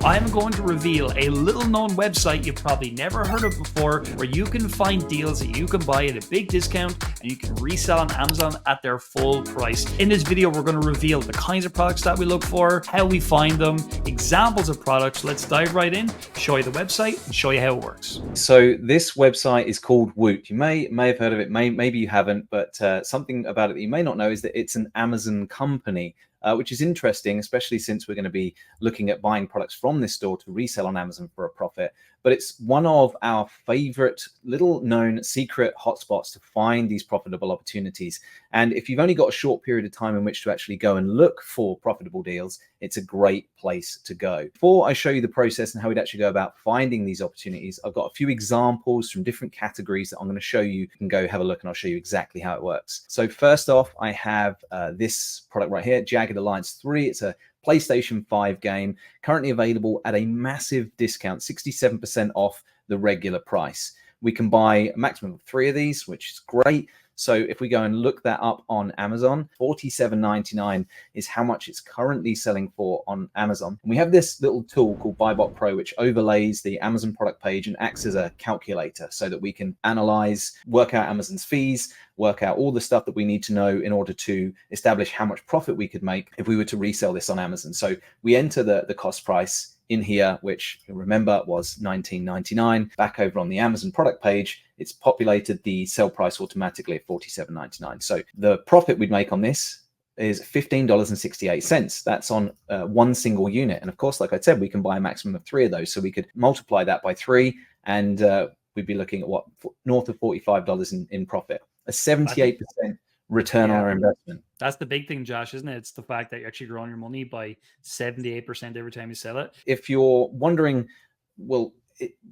I'm going to reveal a little known website you've probably never heard of before, where you can find deals that you can buy at a big discount and you can resell on Amazon at their full price. In this video, we're going to reveal the kinds of products that we look for, how we find them, examples of products. Let's dive right in, show you the website and show you how it works. So this website is called Woot. You may have heard of it, maybe you haven't, but something about it that you may not know is that it's an Amazon company. Which is interesting, especially since we're going to be looking at buying products from this store to resell on Amazon for a profit. But it's one of our favorite little known secret hotspots to find these profitable opportunities. And if you've only got a short period of time in which to actually go and look for profitable deals, it's a great place to go. Before I show you the process and how we'd actually go about finding these opportunities, I've got a few examples from different categories that I'm going to show you. You can go have a look and I'll show you exactly how it works. So first off, I have this product right here, Jagged Alliance 3. It's a PlayStation 5 game, currently available at a massive discount, 67% off the regular price. We can buy a maximum of 3 of these, which is great. So if we go and look that up on Amazon, $47.99 is how much it's currently selling for on Amazon. And we have this little tool called BuyBot Pro, which overlays the Amazon product page and acts as a calculator so that we can analyze, work out Amazon's fees, work out all the stuff that we need to know in order to establish how much profit we could make if we were to resell this on Amazon. So we enter the cost price in here, which you'll remember was $19.99. Back over on the Amazon product page, it's populated the sell price automatically at $47.99. So the profit we'd make on this is $15.68. That's on one single unit. And of course, like I said, we can buy a maximum of 3 of those. So we could multiply that by 3 and we'd be looking at what, north of $45 in profit, a 78% return on our investment. That's the big thing, Josh, isn't it? It's the fact that you're actually growing your money by 78% every time you sell it. If you're wondering, well,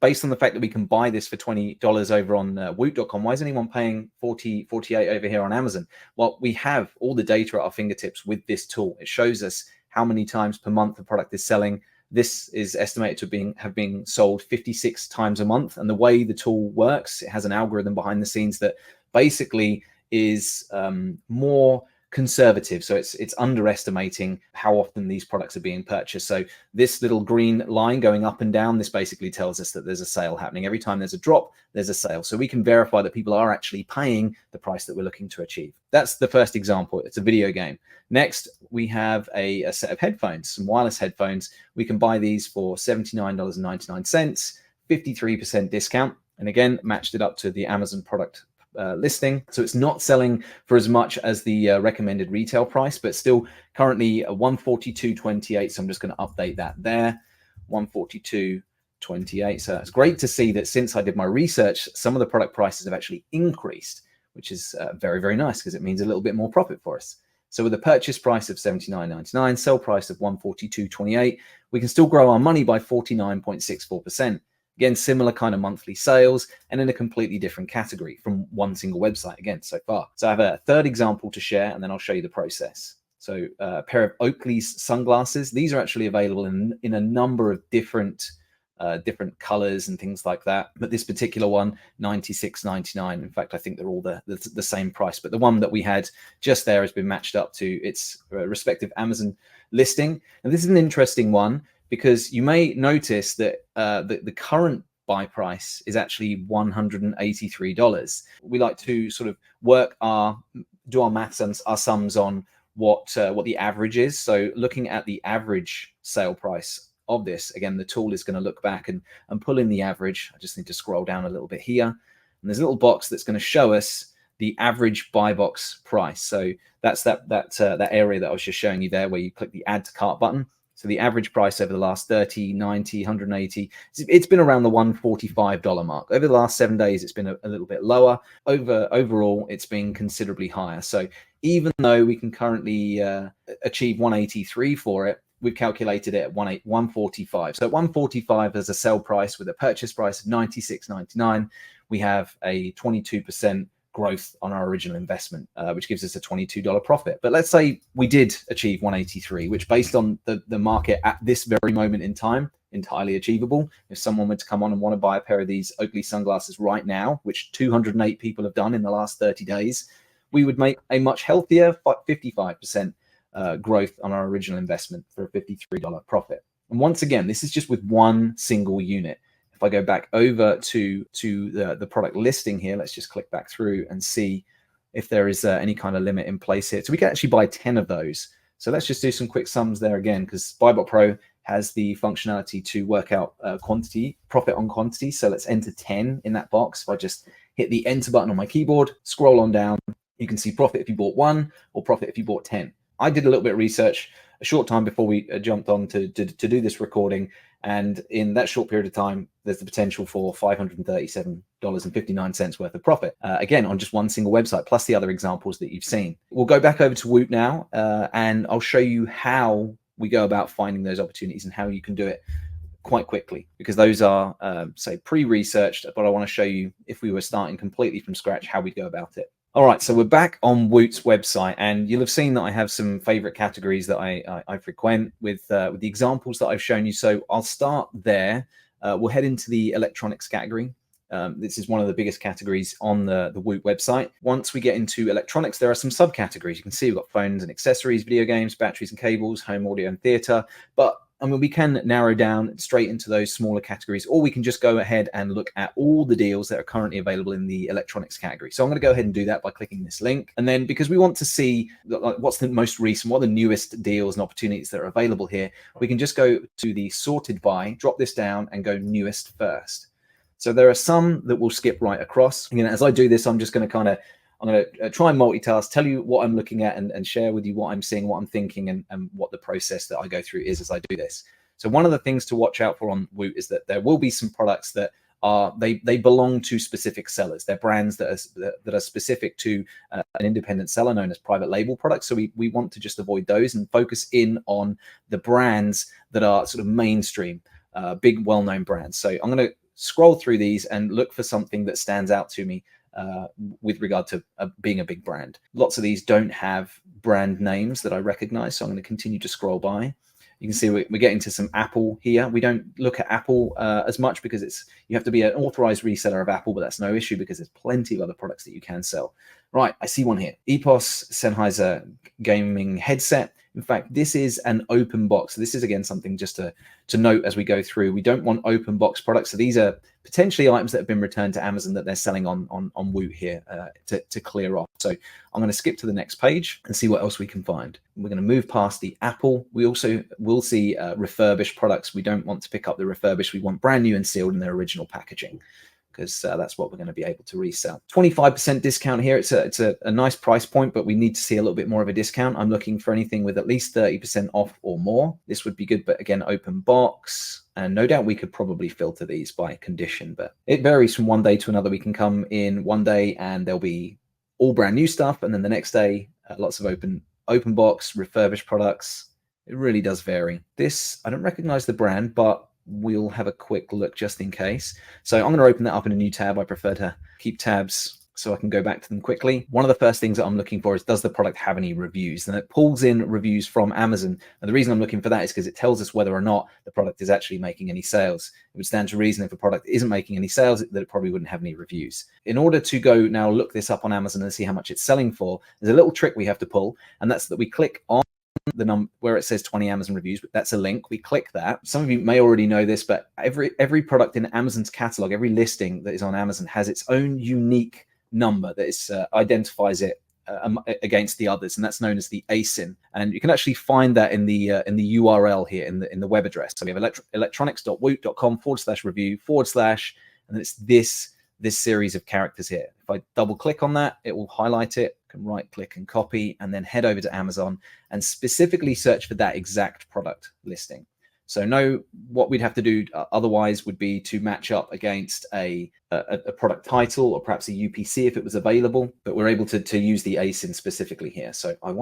based on the fact that we can buy this for $20 over on woot.com, why is anyone paying $48 over here on Amazon? Well, we have all the data at our fingertips with this tool. It shows us how many times per month the product is selling. This is estimated to have been sold 56 times a month. And the way the tool works, it has an algorithm behind the scenes that basically is more conservative. So it's underestimating how often these products are being purchased. So this little green line going up and down, this basically tells us that there's a sale happening. Every time there's a drop, there's a sale. So we can verify that people are actually paying the price that we're looking to achieve. That's the first example. It's a video game. Next, we have a set of headphones, some wireless headphones. We can buy these for $79.99, 53% discount. And again, matched it up to the Amazon product listing. So it's not selling for as much as the recommended retail price, but still currently $142.28. So I'm just going to update that there, $142.28. So it's great to see that since I did my research, some of the product prices have actually increased, which is very, very nice because it means a little bit more profit for us. So with a purchase price of $79.99, sell price of $142.28, we can still grow our money by 49.64%. Again, similar kind of monthly sales and in a completely different category from one single website again so far. So I have a third example to share and then I'll show you the process. So a pair of Oakley's sunglasses. These are actually available in a number of different colors and things like that. But this particular one, $96.99. In fact, I think they're all the same price. But the one that we had just there has been matched up to its respective Amazon listing. And this is an interesting one, because you may notice that the current buy price is actually $183. We like to sort of do our maths and our sums on what the average is. So looking at the average sale price of this, again, the tool is going to look back and pull in the average. I just need to scroll down a little bit here. And there's a little box that's going to show us the average buy box price. So that's that area that I was just showing you there, where you click the add to cart button. So the average price over the last 30, 90, 180, it's been around the $145 mark. Over the last 7 days, it's been a little bit lower. Overall, it's been considerably higher. So even though we can currently achieve 183 for it, we've calculated it at 145. So at 145 as a sell price with a purchase price of $96.99, we have a 22% growth on our original investment, which gives us a $22 profit. But let's say we did achieve 183, which based on the market at this very moment in time, entirely achievable. If someone were to come on and want to buy a pair of these Oakley sunglasses right now, which 208 people have done in the last 30 days, we would make a much healthier 55% growth on our original investment for a $53 profit. And once again, this is just with one single unit. If I go back over to the product listing here, let's just click back through and see if there is any kind of limit in place here. So we can actually buy 10 of those. So let's just do some quick sums there again, because Buybot Pro has the functionality to work out quantity, profit on quantity. So let's enter 10 in that box. If I just hit the enter button on my keyboard, scroll on down, you can see profit if you bought 1 or profit if you bought 10. I did a little bit of research a short time before we jumped on to do this recording. And in that short period of time, there's the potential for $537.59 worth of profit, again, on just one single website, plus the other examples that you've seen. We'll go back over to Woot now, and I'll show you how we go about finding those opportunities and how you can do it quite quickly, because those are, say, pre-researched, but I want to show you, if we were starting completely from scratch, how we'd go about it. All right, so we're back on Woot's website, and you'll have seen that I have some favorite categories that I frequent with the examples that I've shown you. So I'll start there. We'll head into the electronics category. This is one of the biggest categories on the Woot website. Once we get into electronics, there are some subcategories. You can see we've got phones and accessories, video games, batteries and cables, home audio and theater. But I mean, we can narrow down straight into those smaller categories, or we can just go ahead and look at all the deals that are currently available in the electronics category. So I'm going to go ahead and do that by clicking this link. And then, because we want to see what's the most recent, what are the newest deals and opportunities that are available here, we can just go to the sorted by, drop this down and go newest first. So there are some that will skip right across. Again, as I do this, I'm just going to I'm going to try and multitask, tell you what I'm looking at, and share with you what I'm seeing, what I'm thinking, and what the process that I go through is as I do this. So one of the things to watch out for on Woot is that there will be some products that are, they belong to specific sellers. They're brands that are specific to an independent seller known as private label products. So we want to just avoid those and focus in on the brands that are sort of mainstream, big, well-known brands. So I'm going to scroll through these and look for something that stands out to me with regard to being a big brand. Lots of these don't have brand names that I recognize, so I'm going to continue to scroll by. You can see we're getting to some Apple here. We don't look at Apple as much because you have to be an authorized reseller of Apple, but that's no issue because there's plenty of other products that you can sell. Right, I see one here. EPOS Sennheiser gaming headset. In fact, this is an open box. So this is, again, something just to note as we go through. We don't want open box products. So these are potentially items that have been returned to Amazon that they're selling on Woot here to clear off. So I'm going to skip to the next page and see what else we can find. We're going to move past the Apple. We also will see refurbished products. We don't want to pick up the refurbished. We want brand new and sealed in their original packaging, because that's what we're going to be able to resell. 25% discount here. It's a nice price point, but we need to see a little bit more of a discount. I'm looking for anything with at least 30% off or more. This would be good, but again, open box. And no doubt we could probably filter these by condition, but it varies from one day to another. We can come in one day and there'll be all brand new stuff, and then the next day, lots of open box, refurbished products. It really does vary. This, I don't recognize the brand, but we'll have a quick look just in case. So I'm going to open that up in a new tab. I prefer to keep tabs so I can go back to them quickly. One of the first things that I'm looking for is, does the product have any reviews? And it pulls in reviews from Amazon. And the reason I'm looking for that is because it tells us whether or not the product is actually making any sales. It would stand to reason if a product isn't making any sales, that it probably wouldn't have any reviews. In order to go now look this up on Amazon and see how much it's selling for, there's a little trick we have to pull, and that's that we click on the number where it says 20 Amazon reviews, but that's a link. We click that. Some of you may already know this, but every product in Amazon's catalog, every listing that is on Amazon has its own unique number that is identifies it against the others, and that's known as the ASIN. And you can actually find that in the URL here in the web address. So we have electronics.woot.com/review/ and then it's this series of characters here. If I double click on that, it will highlight it. I can right click and copy, and then head over to Amazon and specifically search for that exact product listing. So what we'd have to do otherwise would be to match up against a product title, or perhaps a UPC if it was available, but we're able to use the ASIN specifically here. So I'm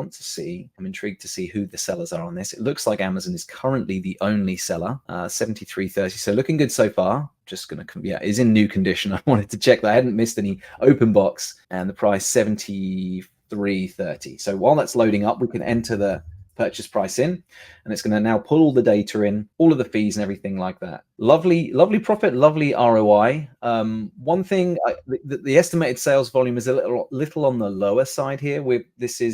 intrigued to see who the sellers are on this. It looks like Amazon is currently the only seller, 73.30. So looking good so far. Just going to, yeah, is in new condition. I wanted to check that I hadn't missed any open box, and the price 73.30. So while that's loading up, we can enter the purchase price in, and it's going to now pull all the data in, all of the fees and everything like that. Lovely profit, lovely ROI. One thing, the estimated sales volume is a little on the lower side here. We see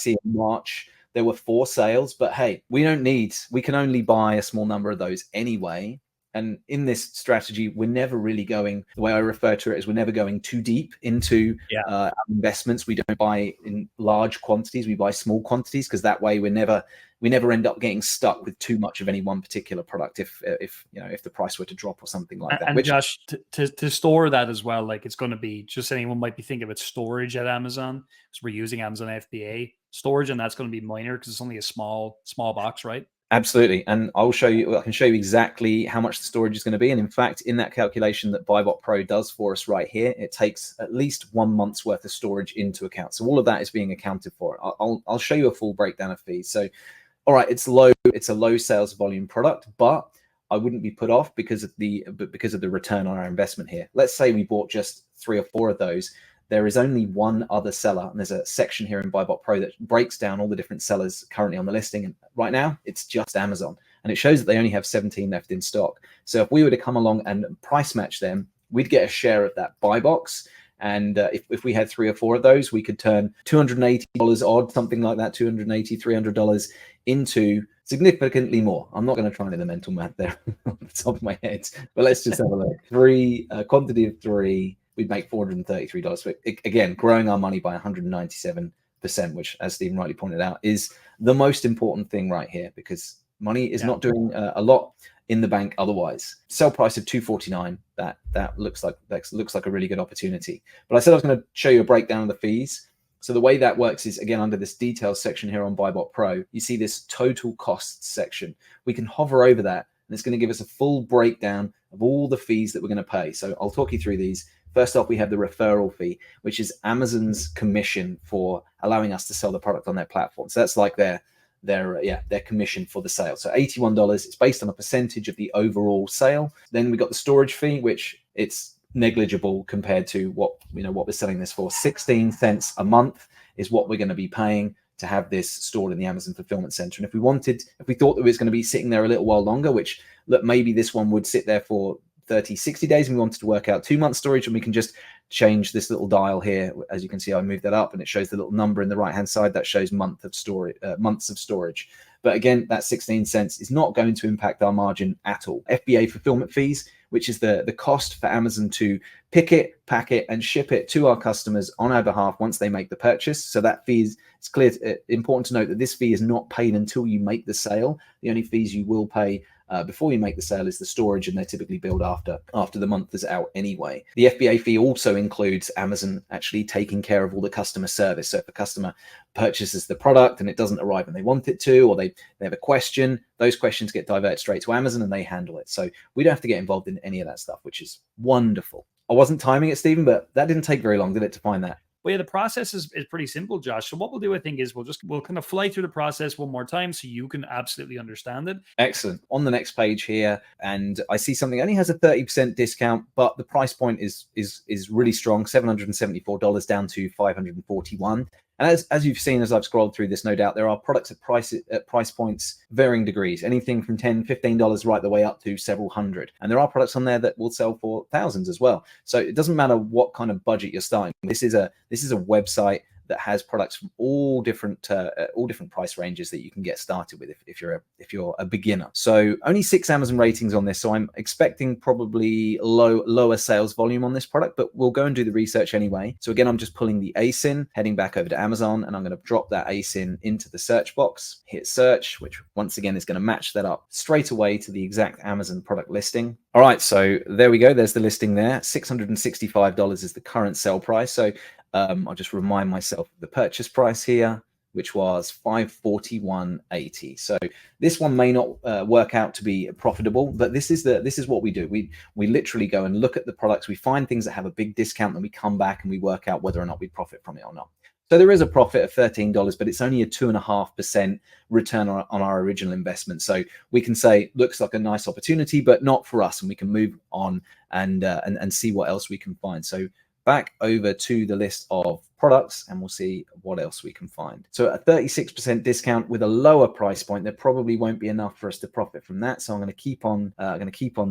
in March there were 4 sales, but hey, we can only buy a small number of those anyway. And in this strategy, we're never really going, the way I refer to it is we're never going too deep into investments. We don't buy in large quantities, we buy small quantities, because that way we never end up getting stuck with too much of any one particular product if the price were to drop or something like that. And Josh, to store that as well, like it's going to be, just anyone might be thinking of it, storage at Amazon, because we're using Amazon FBA storage, and that's going to be minor because it's only a small box, right? Absolutely. And I can show you exactly how much the storage is going to be. And in fact, in that calculation that Buybot Pro does for us right here, it takes at least 1 month's worth of storage into account. So all of that is being accounted for. I'll show you a full breakdown of fees. So, all right, it's a low sales volume product, but I wouldn't be put off because of the return on our investment here. Let's say we bought just 3 or 4 of those. There is only one other seller, and there's a section here in Buybot Pro that breaks down all the different sellers currently on the listing. And right now, it's just Amazon, and it shows that they only have 17 left in stock. So if we were to come along and price match them, we'd get a share of that buy box. And if we had 3 or 4 of those, we could turn $280 odd, something like that, $280, $300 into significantly more. I'm not going to try and do the mental math there on the top of my head, but let's just have a look. Quantity of 3. We'd make $433. So again, growing our money by 197%, which, as Stephen rightly pointed out, is the most important thing right here, because money is not doing a lot in the bank otherwise. Sell price of $249. That looks like a really good opportunity. But I said I was going to show you a breakdown of the fees. So the way that works is, again, under this details section here on Buybot Pro, you see this total costs section. We can hover over that, and it's going to give us a full breakdown of all the fees that we're going to pay. So I'll talk you through these. First off, we have the referral fee, which is Amazon's commission for allowing us to sell the product on their platform. So that's like their commission for the sale. So $81, it's based on a percentage of the overall sale. Then we got the storage fee, which it's negligible compared to what we're selling this for. 16 cents a month is what we're going to be paying to have this stored in the Amazon fulfillment center. And if we thought that it was going to be sitting there a little while longer, which look, maybe this one would sit there for 30, 60 days, and we wanted to work out 2 months storage, and we can just change this little dial here. As you can see, I moved that up, and it shows the little number in the right hand side that shows months of storage. But again, that 16 cents is not going to impact our margin at all. FBA fulfillment fees, which is the cost for Amazon to pick it, pack it, and ship it to our customers on our behalf once they make the purchase. So that fee it's clear, important to note that this fee is not paid until you make the sale. The only fees you will pay before you make the sale is the storage, and they're typically billed after the month is out anyway. The FBA fee also includes Amazon actually taking care of all the customer service. So if a customer purchases the product and it doesn't arrive when they want it to, or they have a question, those questions get diverted straight to Amazon and they handle it. So we don't have to get involved in any of that stuff, which is wonderful. I wasn't timing it, Stephen, but that didn't take very long, did it, to find that? Well, yeah, the process is pretty simple, Josh. So what we'll do, I think, is we'll kind of fly through the process one more time so you can absolutely understand it. Excellent. On the next page here, and I see something only has a 30% discount, but the price point is really strong, $774 down to $541. And as you've seen, as I've scrolled through this, no doubt there are products at price points varying degrees, anything from $10, $15 right the way up to several hundred. And there are products on there that will sell for thousands as well. So it doesn't matter what kind of budget you're starting. This is a website that has products from all different price ranges that you can get started with if you're a beginner. So only 6 Amazon ratings on this, so I'm expecting probably lower sales volume on this product, but we'll go and do the research anyway. So again, I'm just pulling the ASIN, heading back over to Amazon, and I'm going to drop that ASIN into the search box, hit search, which once again is going to match that up straight away to the exact Amazon product listing. All right, so there we go. There's the listing there. $665 is the current sell price. So I'll just remind myself of the purchase price here, which was $541.80. So this one may not work out to be profitable, but this is what we do. We literally go and look at the products. We find things that have a big discount, and we come back and we work out whether or not we profit from it or not. So there is a profit of $13, but it's only a 2.5% return on our original investment. So we can say, looks like a nice opportunity, but not for us, and we can move on and see what else we can find. So back over to the list of products, and we'll see what else we can find. So a 36% discount with a lower price point, there probably won't be enough for us to profit from that. So I'm going to keep on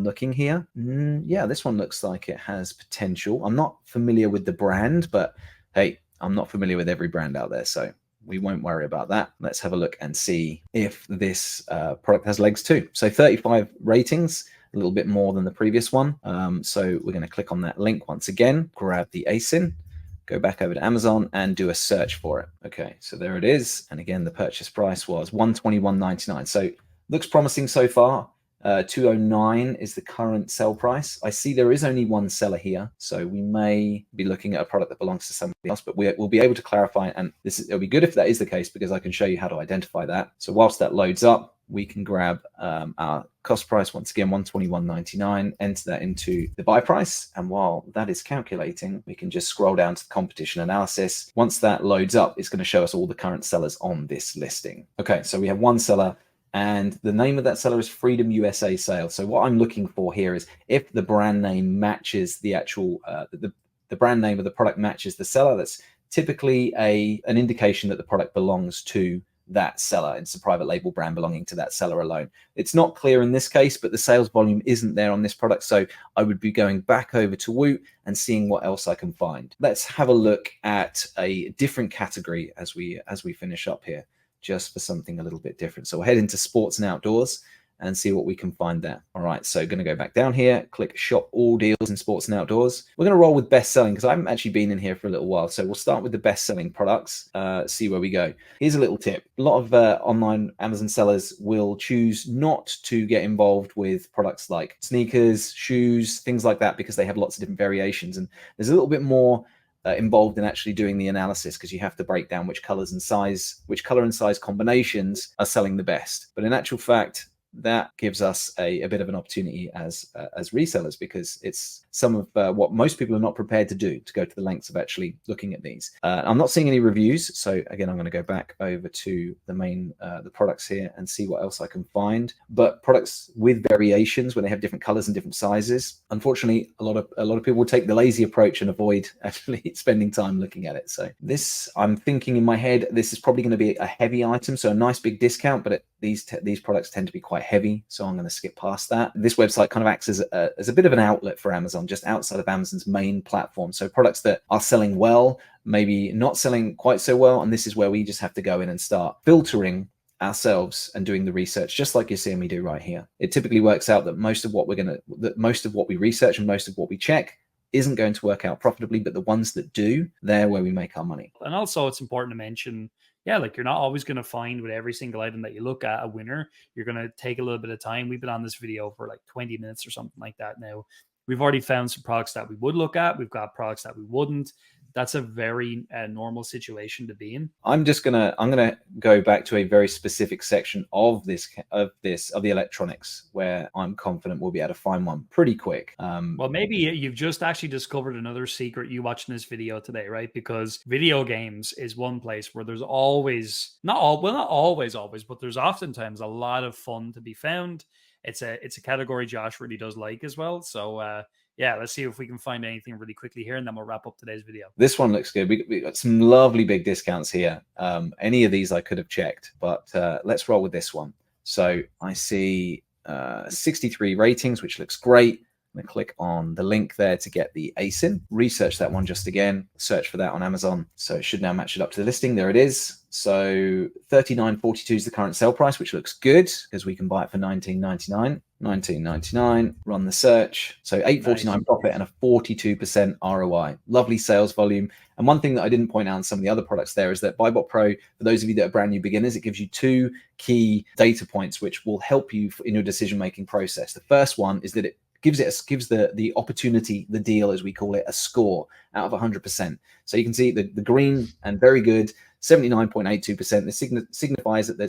looking here. Yeah, this one looks like it has potential. I'm not familiar with the brand, but hey, I'm not familiar with every brand out there, so we won't worry about that. Let's have a look and see if this product has legs too. So 35 ratings, a little bit more than the previous one. So we're going to click on that link once again, grab the ASIN, go back over to Amazon and do a search for it. Okay, so there it is. And again, the purchase price was $121.99. So looks promising so far. 209 is the current sell price. I see there is only one seller here, so we may be looking at a product that belongs to somebody else, but we'll be able to clarify, and it'll be good if that is the case, because I can show you how to identify that. So whilst that loads up, we can grab our cost price, once again, $121.99, enter that into the buy price. And while that is calculating, we can just scroll down to the competition analysis. Once that loads up, it's going to show us all the current sellers on this listing. Okay, so we have one seller, and the name of that seller is Freedom USA Sales. So what I'm looking for here is if the brand name matches the actual, the brand name of the product matches the seller, that's typically an indication that the product belongs to that seller. It's a private label brand belonging to that seller alone. It's not clear in this case, but the sales volume isn't there on this product. So I would be going back over to Woot and seeing what else I can find. Let's have a look at a different category as we finish up here, just for something a little bit different. So we'll head into sports and outdoors and see what we can find there. All right, so going to go back down here, click shop all deals in sports and outdoors. We're going to roll with best selling because I haven't actually been in here for a little while. So we'll start with the best selling products, see where we go. Here's a little tip. A lot of online Amazon sellers will choose not to get involved with products like sneakers, shoes, things like that, because they have lots of different variations. And there's a little bit more involved in actually doing the analysis, because you have to break down which color and size combinations are selling the best. But in actual fact, that gives us a bit of an opportunity as resellers, because it's some of what most people are not prepared to do, to go to the lengths of actually looking at these. I'm not seeing any reviews, so again, I'm going to go back over to the main the products here and see what else I can find. But products with variations, when they have different colors and different sizes, unfortunately, a lot of people will take the lazy approach and avoid actually spending time looking at it. So this, I'm thinking in my head, this is probably going to be a heavy item, so a nice big discount, but these products tend to be quite heavy, so I'm going to skip past that. This website kind of acts as a bit of an outlet for Amazon, just outside of Amazon's main platform. So products that are selling well, maybe not selling quite so well, and this is where we just have to go in and start filtering ourselves and doing the research, just like you're seeing me do right here. It typically works out that most of what we research and most of what we check isn't going to work out profitably, but the ones that do, they're where we make our money. And also it's important to mention, yeah, like you're not always going to find with every single item that you look at a winner. You're going to take a little bit of time. We've been on this video for like 20 minutes or something like that now. We've already found some products that we would look at. We've got products that we wouldn't. That's a very normal situation to be in. I'm gonna go back to a very specific section of the electronics, where I'm confident we'll be able to find one pretty quick. Well, maybe you've just actually discovered another secret you watching this video today, right? Because video games is one place where there's always, not always, but there's oftentimes a lot of fun to be found. It's a category Josh really does like as well. So yeah, let's see if we can find anything really quickly here, and then we'll wrap up today's video. This one looks good. We got some lovely big discounts here. Any of these I could have checked, but let's roll with this one. So I see 63 ratings, which looks great. I'm going to click on the link there to get the ASIN. Research that one just again. Search for that on Amazon. So it should now match it up to the listing. There it is. So $39.42 is the current sale price, which looks good because we can buy it for $19.99. $19.99. Run the search. So $8.49 nice. Profit and a 42% ROI. Lovely sales volume. And one thing that I didn't point out on some of the other products there is that BuyBot Pro, for those of you that are brand new beginners, it gives you 2 key data points which will help you in your decision-making process. The first one is that it gives the opportunity, the deal as we call it, a score out of 100%. So you can see the green and very good, 79.82%. This signifies that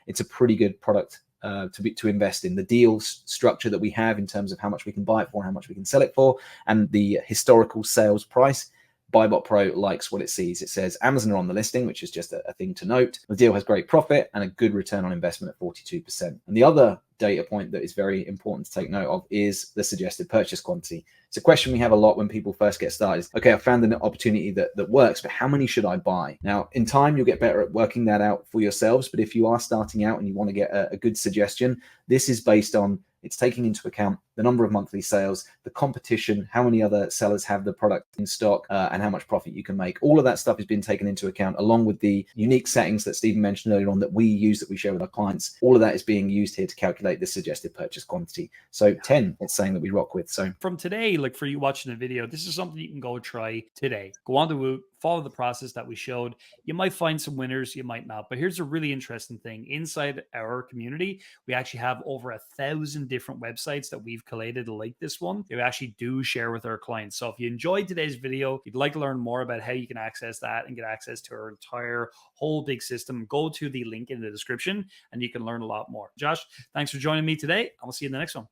it's a pretty good product to invest in. The deal structure that we have in terms of how much we can buy it for, how much we can sell it for, and the historical sales price. BuyBot Pro likes what it sees. It says Amazon are on the listing, which is just a thing to note. The deal has great profit and a good return on investment at 42%. And the other data point that is very important to take note of is the suggested purchase quantity. It's a question we have a lot when people first get started. Okay, I found an opportunity that works, but how many should I buy? Now, in time, you'll get better at working that out for yourselves. But if you are starting out and you want to get a good suggestion, this is based on It's taking into account the number of monthly sales, the competition, how many other sellers have the product in stock, and how much profit you can make. All of that stuff has been taken into account, along with the unique settings that Stephen mentioned earlier on that we use, that we share with our clients. All of that is being used here to calculate the suggested purchase quantity. So 10, it's saying that we rock with. So from today, like for you watching the video, this is something you can go try today. Go on to Woot, follow the process that we showed. You might find some winners, you might not. But here's a really interesting thing. Inside our community, we actually have over 1,000 different websites that we've collated like this one that we actually do share with our clients. So if you enjoyed today's video, you'd like to learn more about how you can access that and get access to our entire whole big system, go to the link in the description and you can learn a lot more. Josh, thanks for joining me today. I'll see you in the next one.